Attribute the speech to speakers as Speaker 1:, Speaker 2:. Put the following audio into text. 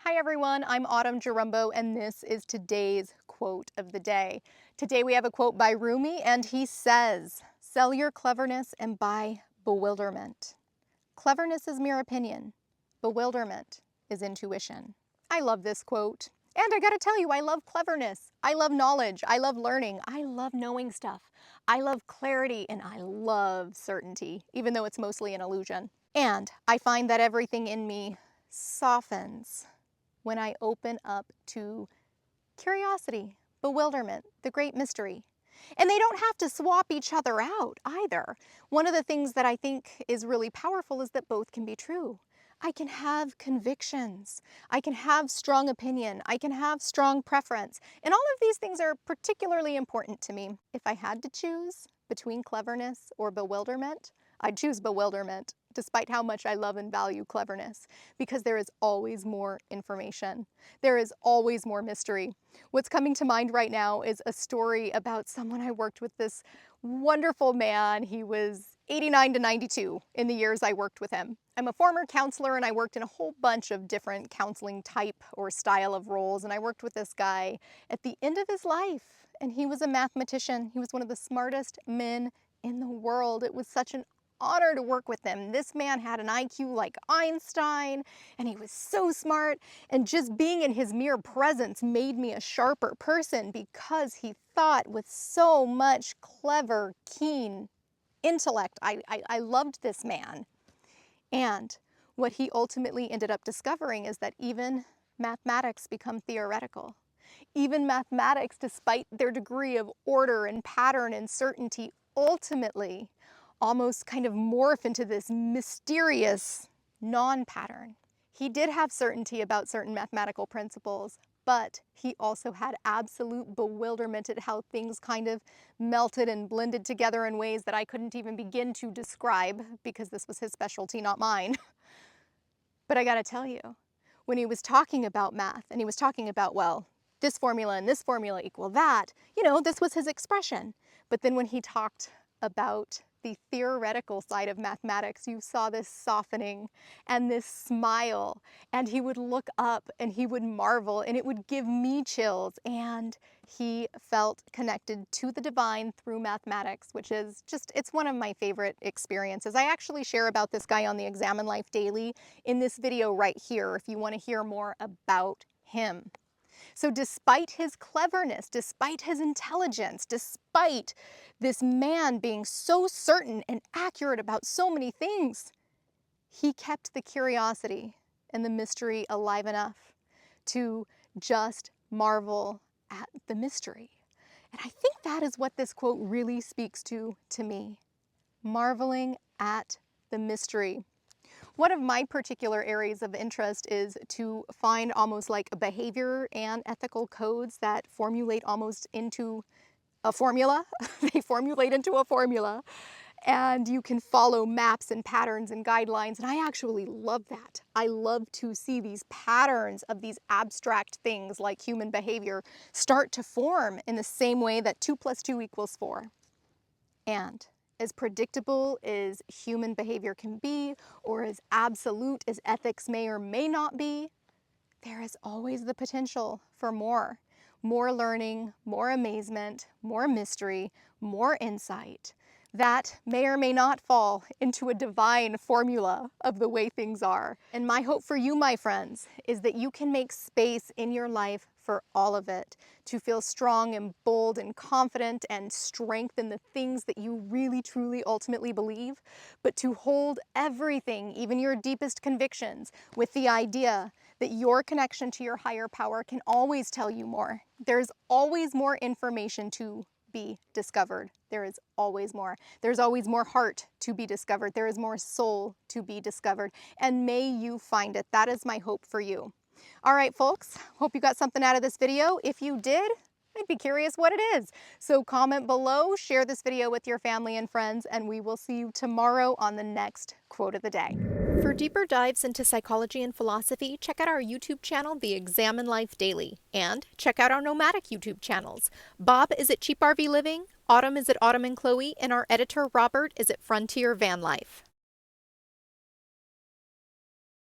Speaker 1: Hi everyone, I'm Autumn Jerumbo and this is today's quote of the day. Today we have a quote by Rumi and he says, "Sell your cleverness and buy bewilderment. Cleverness is mere opinion. Bewilderment is intuition." I love this quote. And I gotta tell you, I love cleverness. I love knowledge. I love learning. I love knowing stuff. I love clarity and I love certainty, even though it's mostly an illusion. And I find that everything in me softens when I open up to curiosity, bewilderment, the great mystery. And they don't have to swap each other out either. One of the things that I think is really powerful is that both can be true. I can have convictions. I can have strong opinion. I can have strong preference. And all of these things are particularly important to me. If I had to choose between cleverness or bewilderment, I'd choose bewilderment, despite how much I love and value cleverness, because there is always more information. There is always more mystery. What's coming to mind right now is a story about someone I worked with, this wonderful man. He was 89 to 92 in the years I worked with him. I'm a former counselor and I worked in a whole bunch of different counseling type or style of roles, and I worked with this guy at the end of his life, and he was a mathematician. He was one of the smartest men in the world. It was such an honor to work with him. This man had an IQ like Einstein, and he was so smart, and just being in his mere presence made me a sharper person because he thought with so much clever, keen intellect. I loved this man. And what he ultimately ended up discovering is that even mathematics become theoretical. Even mathematics, despite their degree of order and pattern and certainty, ultimately almost kind of morph into this mysterious non-pattern. He did have certainty about certain mathematical principles, but he also had absolute bewilderment at how things kind of melted and blended together in ways that I couldn't even begin to describe, because this was his specialty, not mine. But I gotta tell you, when he was talking about math and he was talking about, well, this formula and this formula equal that, this was his expression. But then when he talked about the theoretical side of mathematics, you saw this softening and this smile, and he would look up and he would marvel, and it would give me chills, and he felt connected to the divine through mathematics, which is just, it's one of my favorite experiences. I actually share about this guy on the Examine Life Daily in this video right here if you want to hear more about him. So despite his cleverness, despite his intelligence, despite this man being so certain and accurate about so many things, he kept the curiosity and the mystery alive enough to just marvel at the mystery. And I think that is what this quote really speaks to me. Marveling at the mystery. One of my particular areas of interest is to find almost like a behavior and ethical codes that formulate almost into a formula. They formulate into a formula, and you can follow maps and patterns and guidelines, and I actually love that. I love to see these patterns of these abstract things like human behavior start to form in the same way that 2 + 2 = 4. And as predictable as human behavior can be, or as absolute as ethics may or may not be, there is always the potential for more. More learning, more amazement, more mystery, more insight that may or may not fall into a divine formula of the way things are. And my hope for you, my friends, is that you can make space in your life for all of it, to feel strong and bold and confident and strengthen the things that you really, truly, ultimately believe, but to hold everything, even your deepest convictions, with the idea that your connection to your higher power can always tell you more. There's always more information to be discovered. There is always more. There's always more heart to be discovered. There is more soul to be discovered. And may you find it. That is my hope for you. All right, folks, hope you got something out of this video. If you did, I'd be curious what it is. So comment below, share this video with your family and friends, and we will see you tomorrow on the next quote of the day. For deeper dives into psychology and philosophy, check out our YouTube channel, The Examine Life Daily, and check out our nomadic YouTube channels. Bob is at Cheap RV Living, Autumn is at Autumn and Chloe, and our editor Robert is at Frontier Van Life.